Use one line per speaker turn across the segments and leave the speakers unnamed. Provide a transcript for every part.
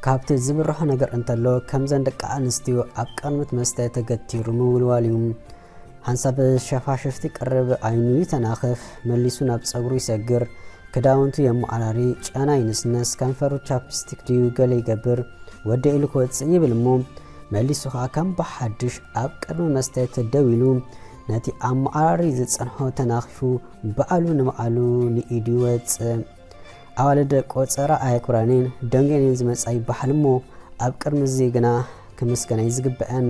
ካብቲ ዝብርሖ ነገር እንተሎ ከም ዘንደቃ አንስትዮ ኣብ ቀርምት መስተ ተገቲሩ ምውልዋልዩም ሓንሳብ ሸፋሽፍቲ ቅርብ አይኑ ይተናኸፍ መሊሱ ናብ ጸጉሩ ይሰግር ክዳውንቱ የማዓራሪ ጨና ይንስነስ ከንፈሩ ቻፕስቲክ ድዩ ገለ ይገብር ወደ ኢሉ ክወፅእ ይብልሞ መሊሱ ከዓ ከም በሓድሽ ኣብ ቅርብ መስተ ተደዊሉ ነቲ ኣማዓራሪ ዝጸንሖ ተናኺፉ በዓሉ ንመዓሉ ንኢዱ ይወፅእ ኣዋልደ ቆፀራ ኣይኩራኔን ደንገኔን ዝመጻይ ባህልሞ ኣብ ቅርሚ ዜግና ክምስገና ይዝግበአን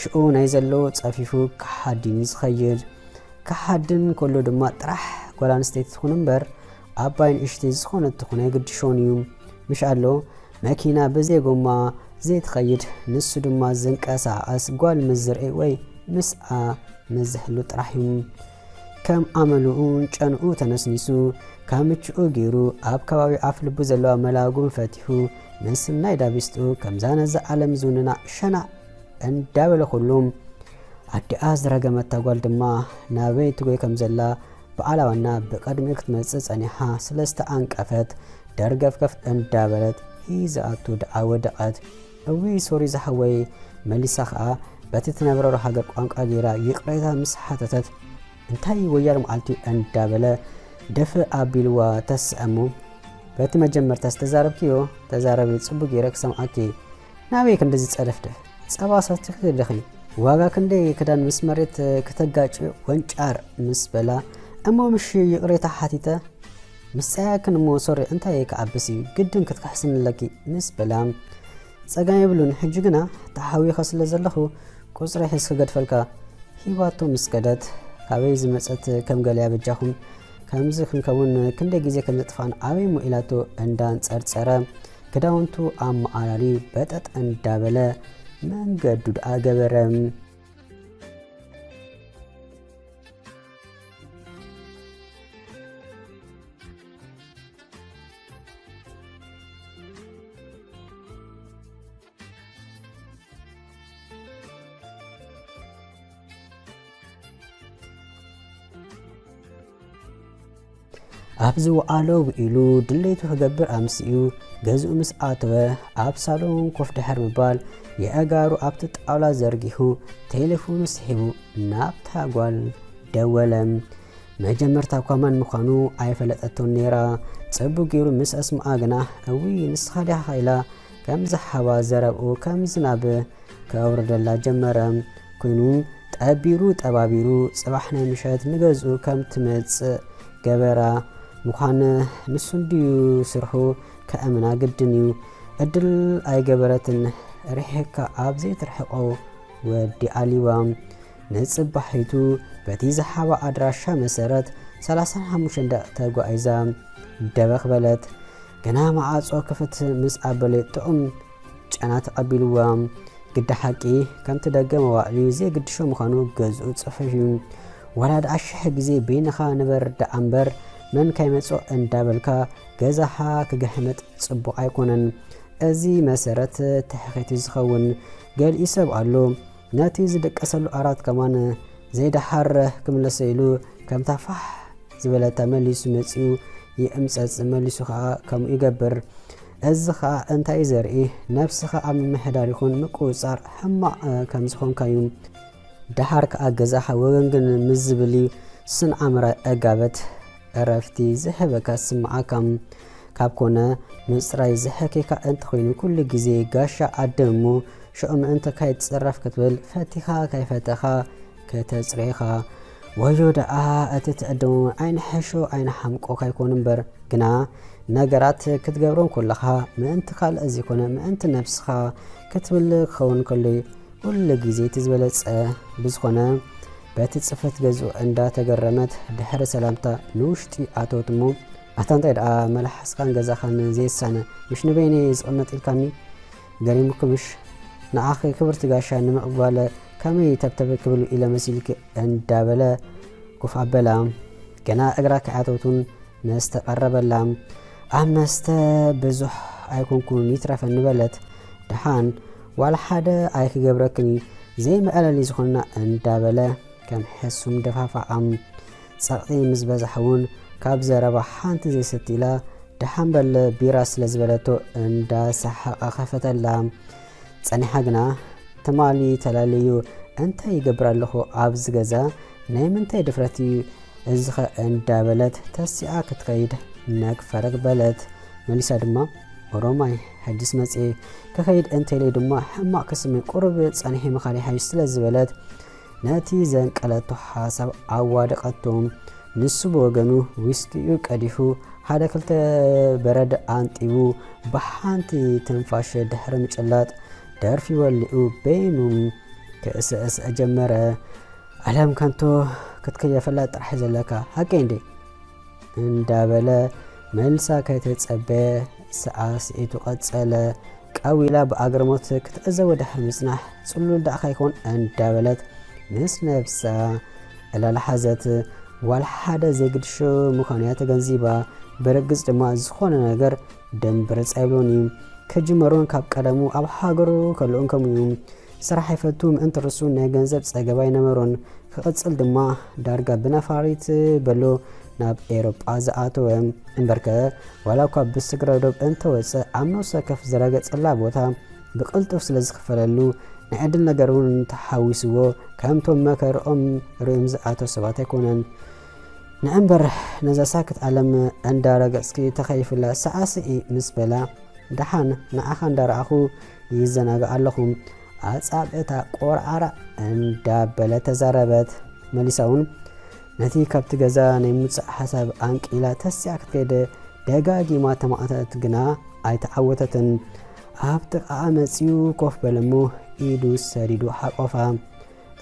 ሽኡ ናይ ዘለዎ ጸፊፉ ከሓድን ይዝኸይድ ከሓድን ከሎ ድማ ጥራሕ ጓላንስተይቲ ትኹን እምበር ኣባይን እሽቲ ዝኾነት ትኹን ኣይግድሾን እዩ ምሽ ኣሎ መኪና በዘጎማ ዘይትኸይድ ንሱ ድማ ዘንቀሳቐስ ጓል ምዝርኢ ወይ ምስኣ መዝሕሉ ጥራሕ እዩ ከም ኣመሉኡ ጨንኡ ተነስኒሱ ካምቹኡ ገይሩ ኣብ ከባቢ ኣፍ ልቡ ዘለዋ መላጉም ፈቲሑ ምስ ናይ ዳቢስጡ ከምዛነዛ ዓለም ዝውንና ሸና እንዳበለ ኩሉም ኣዲኣ ዝረገመታ ጓል ድማ ናበይ ትጎይ ከም ዘላ በዓላዋና በቀድሚ ክትመጽእ ጸኒሓ ስለስተ አንቀፈት ደርገፍከፍ እንዳበለት ሂዝኣቱ ደኣ ወደቐት እዊ ሶሪ ዝሓወይ መሊሳ ከዓ በቲ ትነብረሮ ሃገር ቋንቋ ጌራ ይቕሬታ ምስ ሓተተት እንታይ ወያር መዓልቲ እንዳበለ ደፍ ኣቢልዋ ተስአሙ በቲ መጀመርታ ዝተዛረብኪዮ ተዛረብ ጽቡቅ ጌረ ክሰምዓኪ ናበይ ክንደዚ ጸደፍደፍ ጸባሳት ትክደኺ ዋጋ ክንደይ ክዳን ምስ መሬት ከተጋጭ ወንጫር ምስ በላ እሞ ምሽ ይቕሬታ ሓቲተ ምስ ጸያክን ሞ ሶሪ እንታይ ከዓብሲ ግድን ክትካሕስንለኪ ምስ በላ ጸጋም ይብሉን ሕጂ ግና ተሓዊኸ ስለ ዘለኹ ቁጽሪ ሒዝ ክገድፈልካ ሂባቶ ምስ ከደት ካበይ ዝመጸት ከም ገለ ያበጃኹም ከምዚ ክንከውን ክንደይ ግዜ ከም ዘጥፋን ኣበይ ሞኢላቶ እንዳንጸርጸረ ክዳውንቱ ኣማዓራሪ በጠጥ እንዳበለ መንገዱ ደኣ ገበረ ኣብዝ ወዓሎ ኢሉ ድሌቱ ክገብር ኣምስኡ ገዝኡ ምስ ኣተወ ኣብ ሳሎን ኮፍ ድሕር ምባል የአጋሩ ኣብቲ ጣውላ ዘርጊሑ ቴሌፎኑ ስሒቡ ናብታ ጓል ደወለ መጀመርታ ኳማን ምዃኑ ኣይፈለጠቶን ነራ ጽቡቅ ገይሩ ምስ ኣስማዓ ግና እዊ ንስኻ ዲኻ ኢላ ከም ዝሓባ ዘረብኡ ከም ዝናብ ከውርደላ ጀመረ ኮይኑ ጠቢሩ ጠባቢሩ ጽባሕ ናይ ምሸት ንገዝኡ ከም ትመጽእ ገበራ ምዃነ ንሱ እንድዩ ስርሑ ከእምና ግድን እዩ እድል ኣይገበረትን ርሕካ ኣብ ዘይትርሕቆ ወዲ ኣሊዋ ንጽባሒቱ በቲ ዝሓባ ኣድራሻ መሰረት 35 ደቂቃ ተጓዒዛ ደበኽ በለት ገና ማዓጾ ክፍት ምስ ኣበለት ጥዑም ጨና ተቐቢልዋ ግዲ ሓቂ ከምቲ ደገ መዋዕሊ ዘይግድሾ ምዃኑ ገዝኡ ጽፈዩ ወላድ ኣሽሕ ግዜ በይንኻ ንበር ደኣምበር መን ካይመጾ እንዳበልካ ገዛኻ ክገሕመጥ ጽቡቕ ኣይኮነን እዚ መሰረት ተሕኺቱ ዝኸውን ገሊኡ ሰብ ኣሎ ነቲ ዝደቀሰሉ ኣራት ከማን ዘይደሓር ክምለሰ ኢሉ ከምታ ፋሕ ዝበለታ መሊሱ መጺኡ ይእምጸጽ መሊሱ ከዓ ከምኡ ይገብር እዚ ከዓ እንታይ ዘርኢ ነፍስኻ ኣብ ምሕዳር ይኹን ምቁጻር ሕማቕ ከም ዝኾንካዩ ደሓር ከዓ ገዛኻ ወገንግን ምዝብሊ ስንዓምራ ኣጋበት ዕረፍቲ ዝህበካ ስምዓካ ካብ ኮነ ምጽራይ ዝሕከካ እንተ ኮይኑ ኩሉ ግዜ ጋሻ ኣደሙ ሽዑም እንተ ካይትጽረፍ ክትብል ፈቲኻ ካይፈተኻ ከተጽሪኻ ወዮ ደኣ እቲ ትዕድሙ ዓይነ ሕሾ ዓይነ ሓምቆ ካይኮን እምበር ግና ነገራት ክትገብሮን ኩለኻ ምእንቲ ካልእ እዚ ኮነ ምእንቲ ነፍስኻ ክትብል ክኸውን ከሎ ኩሉ ግዜ ትዝበለጸ ብዝኾነ በቲ ጽፈት ገዝኡ እንዳተገረመት ድሕሪ ሰላምታ ንውሽጢ ኣቶትሞ ኣታ እንታይ ደኣ መላሓስካን ገዛኻን ዘይሳነ ምሽ ንበይነ ዝቕመጥ ኢልካኒ ገሪሙኩምሽ ንኣኺ ክብርቲ ጋሻ ንምቕባለ ከመይ ተብተበ ክብል ኢለ መሲልክ እንዳበለ ኮፍ ኣበላ ገና እግራ ከዓቶቱን መስተ ቀረበላ ኣብ መስተ ብዙሕ ኣይኮንኩን ይትረፈ ንበለት ድሓን ዋላ ሓደ ኣይክገብረክኒ ዘይመቐለሊ ዝኾንና እንዳበለ ከም ሕሱም ደፋፋዓም ጸቕጢ ምስ በዛሕውን ካብ ዘረባ ሓንቲ ዘይሰቲላ دحنبل بيراس لزبلتو اندا سحق خفتلا صنيحا غنا تمالي تلاليو انت يقبر لهو عبز غزا نايمنتي دفرتي ازخ اندا بلت تسيا كتقيد ناك فرق بلت مليسا دما ኦሮማይ حديث مصي كخيد انت لي دما حما كسمي قرب صنيحي مخالي حي ስለዝበለት ناتي زنقلتو حساب عوادقتهم ንሱ በወገኑ ዊስኪዩ ቀዲሁ ሓደ ክልተ በረድ አንጢቡ በሓንቲ ትንፋሽ ድሕሪ ምጭላጥ ደርፊ ወልኡ በይኑም ከእስእስ ጀመረ ዓለም ከንቶ ክትከየፈላ ጥራሕ ዘለካ ሐቀ እንዴ እንዳበለ መልሳ ከተጸበ ሰዓስኢቱ ቀጸለ ቃዊላ በአግርሞት ክትእዘው ድሕሪ ምጽናሕ ጽሉል ዳኻ ይኮን እንዳበለት ምስ ነፍሳ እላልሓዘት والحد زيقد شو مخانيات غنزيبا برقز دما زخونا نگر دنبر صايبلوني كجمرون كاب قدمو اب حاغرو كلون كميوم سرح يفتوم انت رسول نا غنزب صغباي نمرون كقصل دما دارغا بنفاريت بلو ناب ايروب ازاتوم انبركه ولا كاب بسكرودب انت وس امنو سكف زرغ صلا بوتا بقلطف سلازخفللو نعدل نگرون تحاوسو كامتم مكرهم رمز اتو سبات يكونن نعنبر نزا ساكت علم اندارق اسكي تخيف الله سعاسئي مسبلا دحان نعخان دار اخو يزناق اللهم اصابتا قرعرا اندابلا تزاربت مليساون نتي كابت غزا نيمص حساب انق الى تسياك كده دغاغي ما تمعتت غنا ايتعوتتن ابتق امصيو كوف بلمو ايدو سريدو حقفا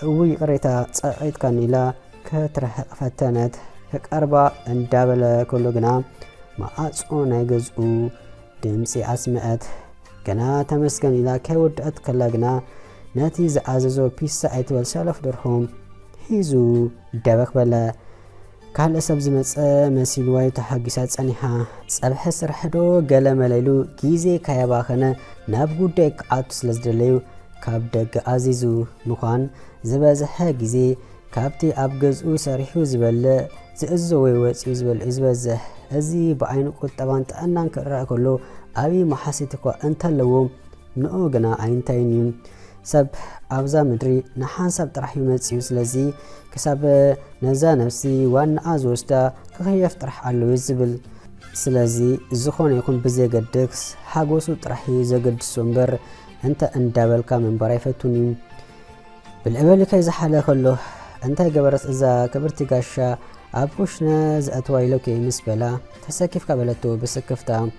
وي قريتا صايت كانيلا كترح فتنت كقربا اندابل كلغنا ما اصون يغزو دمسي اسمعت كنا تمسكن الى كودت كلغنا ناتي زاززو بيسا ايتول سلف درهم هيزو دبخ بلا كال سبز مص مسيل واي تحقيسات صنيحا صبح سرحدو غلمليلو غيزي كيباخنه ناب غودك اتس لزدليو كاب دغ عزيزو مخان زبازه غيزي كابتي ابغزو سريحو زبل زئزو ويوصي زبل ازبزه ازي بعين قطبان طنان كرا كلو ابي محاسيتكو انتلو نو غنا عينتايني سب ابزا مدري نحان سب طرح يمصيو سلازي كسب نزا نفسي وان ازوستا كخيف طرح علو يزبل سلازي زخون يكون بزي قدكس حاغوسو طرح يزقد سومبر انت اندابلكا من برايفتوني بالعبالك يزحله كله انت جبرت اذا كبرتي غاشا ابوشنا زاتوايلو كي مسبلا تسكيف قبلتو بسكفتا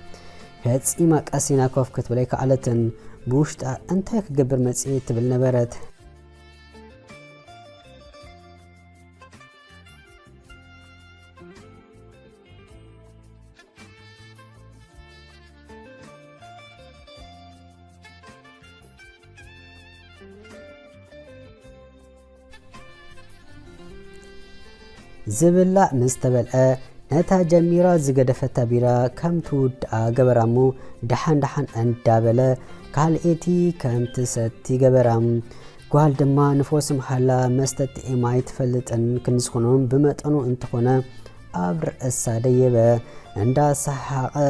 فصيما قاسينا كوفكت بلاي كعلتن بوشتا انت كجبر مصي تبل نبرت زبلا مستبلأ نتا جميرا زغدفتا بيرا كم تود غبرامو دحان اندابله كالئتي كم تستي غبرام قال دما نفوسم حلا مستت ايماي تفلطن كنسخونم بمطنو انتخونه ابر اساديبه اندا صح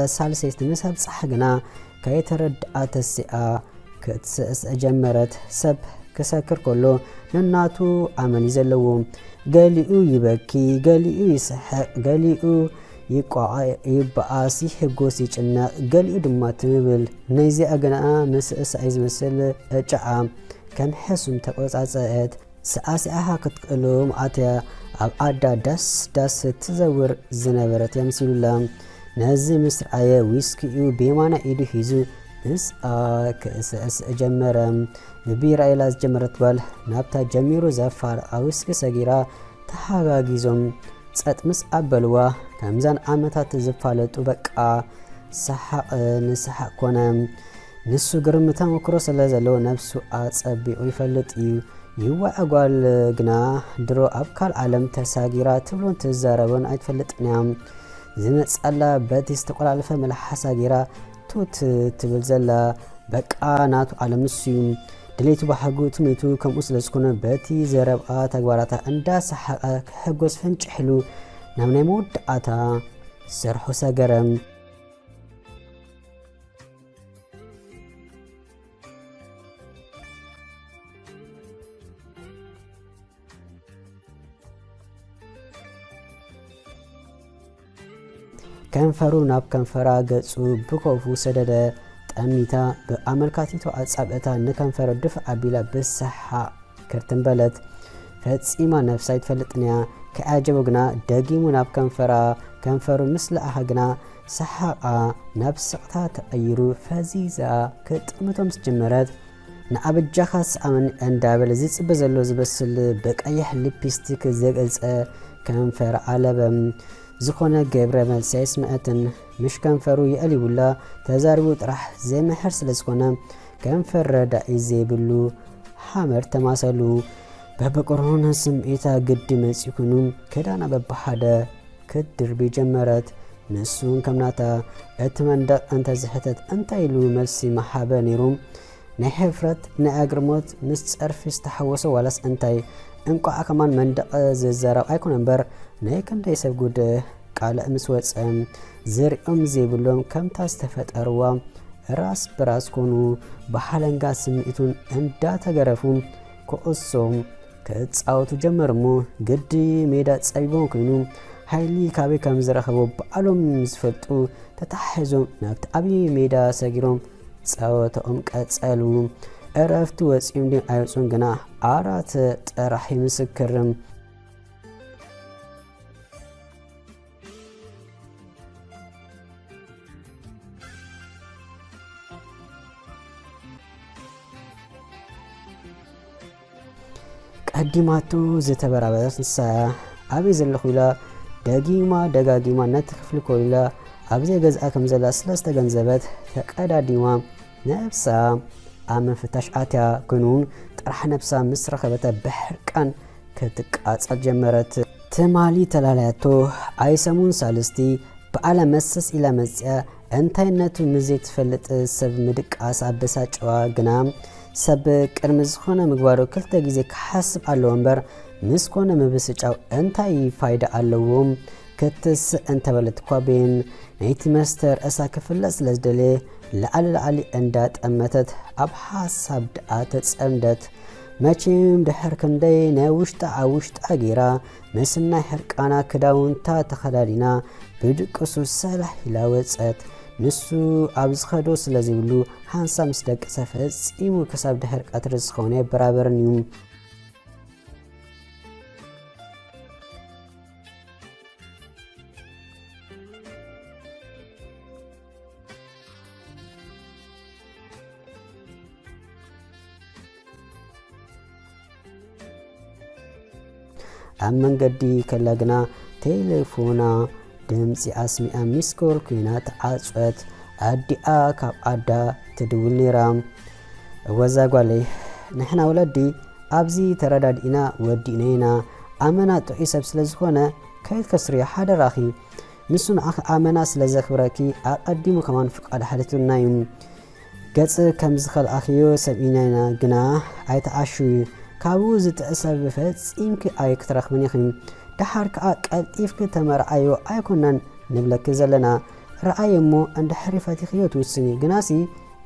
سالسيت مسب صحغنا كيترد اتسئا كتسس اجمرت سب كسكر كله نناتو عمل يزلو قاليو يبكي قاليو يسحق قاليو يبقاسي حقوسي جنا قاليو دما تمبل نيزي اغنا مسس عايز مسل اجعا كم حسم تقصاصات ساسي اها كتقلوم اتيا ابعدا داس تزور زنبرت يمسلولام نازي مصر ايا ويسكيو بيمانا ايدو هيزو اس كاس جمرم ببير ايلاز جمرت بال نابتا جميرو زفار اوسك سغيرا تحاغاغيزوم صط مس ابلوا كمزان عمتات زفالطو بقا صح نصح كونم نسو غرمتا مكرو سلازلو نفسو اصبيو يفلط يوا اغال غنا درو ابكال عالم تساغيرا تبلون تزاربون ايتفلطنيام زمصلا بتيس تقلالفه ملحساغيرا توت تبلزلا بقا ناتو عالم نسيوم دليتو بحقو تميتو كم اسلسكونه بتي زربا تغباراتا اندا صحق حقوس فنچ حلو نامني مود اتا سرحو سغرم ከንፈሩ ናብ ከንፈራ ገጹ ብኮፉ ሰደደ ጠሚታ ብኣመልካቲቱ ኣጻብዕታ ንከንፈር ድፍ ኣቢላ ብሰሓ ክርትንበለት ፈጺማ ነፍሳይ ትፈልጥንያ ከዓጀበ ግና ደጊሙ ናብ ከንፈሩ ምስ ለኣኸ ግና ሰሓቓ ናብ ስቕታ ተቐይሩ ፈዚዛ ክጥምቶም ስጀመረት ንኣበጃኻ ሰኣመን እንዳበለ ዝጽበ ዘሎ ዝበስል በቀይሕ ሊፕስቲክ ዘገልጸ ከንፈር ዓለበም ዝኾነ ገብረ መልሲ ኣይስምዐትን ምሽ ከንፈሩ የእሊቡላ ተዛሪቡ ጥራሕ ዘይምሕር ስለ ዝኾነ ከንፈር ረዳኢ ዘይብሉ ሓመር ተማሰሉ በበቆሮን ስምዒታ ግዲ መጺኩኑ ክዳና በባሓደ ክድርቢ ጀመረት ንሱን ከምናታ እቲ መንደቕ እንተ ዝሕተት እንታይ ኢሉ መልሲ መሓበ ነይሩ ናይ ሕፍረት ናይ ኣግርሞት ምስ ጸርፊ ዝተሓወሰ ዋላስ እንታይ እንቋዕ ከማን መንደቕ ዝዘረብ ኣይኮነ እምበር ናይ ክንደይ ሰብ ጉድ ቃልእ ምስ ወፀ ዝሪኦም ዘይብሎም ከምታ ዝተፈጠርዋ ራስ ብራስ ኮኑ ብሓለንጋ ስምዒቱን እንዳተገረፉ ክቕሶም ክጻወቱ ጀመርሞ ግዲ ሜዳ ጸቢቦም ኮይኑ ሃይሊ ካበይ ከም ዝረኸቦ በዓሎም ዝፈልጡ ተታሒዞም ናብቲ ዓብዪ ሜዳ ሰጊሮም ጸወተኦም ቀጸሉ ዕረፍቲ ወፂኦም ድ ኣይወፁን ግና ኣራት ጥራሕ ይምስክርም ቀዲማቱ ዝተበራበረት ንሳያ ኣበይ ዘለኹ ኢላ ደጋጊማ ነቲ ክፍሊ ኮይላ ኣብዘይ ገዝኣ ከም ዘላ ስለዝተገንዘበት ተቀዳዲማ ነብሳ ኣብ ምፍታሽ ኣትያ ኮይኑን ጥራሕ ነብሳ ምስ ረኸበተ ብሕርቃን ክትቃጸል ጀመረት ትማሊ ተላልያቶ ኣይሰሙን ሳልስቲ በዓለ መሰስ ኢላ መፅያ እንታይነቱ ምዘይ ትፈልጥ ሰብ ምድቃስ ኣበሳጨዋ ግና ሰብ ቅድሚ ዝኾነ ምግባሩ ክልተ ግዜ ክሓስብ ኣለዎ እምበር ምስ ኮነ ምብስጫው እንታይ ፋይዳ ኣለዎም ክትስእ እንተበለት እኳ ቤን ናይቲ መስተር እሳ ክፍለጥ ስለዝደለየ ላዕሊ እንዳጠመተት ኣብ ሓሳብ ድኣ ተጸምደት መቼም ድሕር ክንደይ ናይ ውሽጣ ኣብ ውሽጣ ገይራ ምስናይ ሕርቃና ክዳውንታ ተኸዳዲና ብድቅሱ ሰላሕ ኢላ ወፀት ንሱ ኣብ ዝኸዶ ስለ ዘይብሉ ሓንሳ ምስ ደቀሰ ፈጺሙ ክሳብ ድሕር ቀትሪ ዝኾነ በራበርን እዩ ኣብ መንገዲ ከላ ግና ቴሌፎና ድምፂ ኣስሚኣ ሚስኮል ኮይና ተዓፅወት ኣዲኣ ካብ ዓዳ ትድውል ነይራ ወዛ ጓለይ ንሕና ወለዲ ኣብዚ ተረዳዲእና ወዲእና ኢና ኣመና ጥዑይ ሰብ ስለ ዝኾነ ከይድ ከስርዮ ሓደራኺ ንሱ ንኣኺ ኣመና ስለ ዘኽብረኪ ኣቐዲሙ ከማን ፍቃድ ሓደቱና እዩ ገጽ ከም ዝኸልኣኽዮ ሰብኢናይና ግና ኣይተዓሽዩ ካብኡ ዝትእሰብ ፈጺምኪ ኣይክትረኽብን ኢኺ ድሓር ከዓ ቀልጢፍኪ ተመርዓዮ ኣይኮናን ንብለኪ ዘለና ረኣይ እሞ እንድሕሪ ፈቲኽዮ ትውስኒ ግናሲ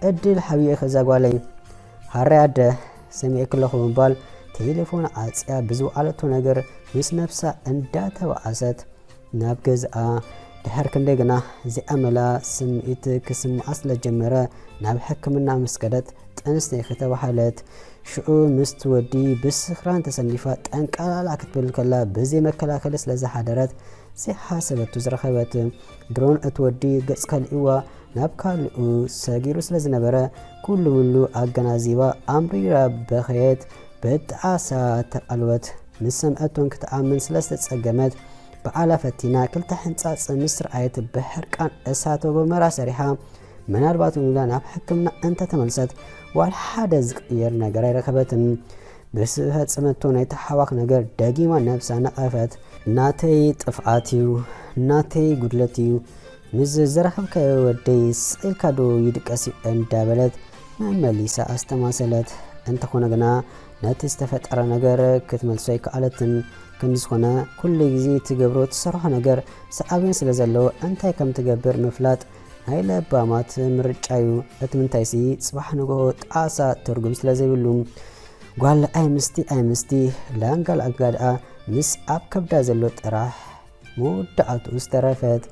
ዕድል ሓብዮ ኸዛጓለይ ሃርያደ ሰሚዕ ክለኹ ምባል ቴሌፎን ኣፅያ ብዝወዓለቶ ነገር ምስ ነብሳ እንዳተባዓሰት ናብ ገዝኣ ድሕር ክንደይ ግና ዘይኣመላ ስምዒት ክስምዓ ስለጀመረ ናብ ሕክምና ምስ ከደት ጥንስተይ ከተባሃለት ሽዑ ምስ ትወዲ ብስኽራን ተሰኒፋ ጠንቃላላ ክትብል ከላ ብዘይ መከላከሊ ስለ ዝሓደረት ዘይሓሰበቱ ዝረኸበት ድሮን እትወዲ ገጽ ከልእዋ ናብ ካልኡ ሰጊሩ ስለ ዝነበረ ኩሉ ምሉ ኣገናዚባ ኣምሪራ በኸየት ብጥዓሳ ተቃልወት ምስ ሰምዐቶን ክትኣምን ስለ ዝተጸገመት በዓላ ፈቲና ክልተ ሕንጻጽ ምስ ረኣየት ብሕርቃን እሳተ ጎመራ ሰሪሓ ምናልባት ኢላ ናብ ሕክምና እንተ ተመልሰት ዋል ሓደ ዝቕየር ነገር ኣይረኸበትን ብስፈጸመቶ ናይ ተሓዋክ ነገር ደጊማ ነብሳ ነቐፈት ናተይ ጥፍኣት እዩ ናተይ ጉድለት እዩ ምስ ዝረኸብካዮ ወደይ ስኢልካ ዶ ይድቀስ እንዳበለት መመሊሳ ኣስተማሰለት እንተኾነ ግና ነቲ ዝተፈጠረ ነገር ክትመልሶ ኣይከኣለትን ከምዚ ዝኾነ ኩሉ ግዜ ትገብሮ ትሰርሖ ነገር ሰዓብን ስለ ዘለዎ እንታይ ከም ትገብር ምፍላጥ ናይ ለባማት ምርጫ እዩ እቲ ምንታይሲ ጽባሕ ንግሆ ጣሳ ትርጉም ስለ ዘይብሉ ጓል ኣይምስቲ ላንጋል ኣጋድኣ ምስ ኣብ ከብዳ ዘሎ ጥራሕ መወዳእቱ ዝተረፈት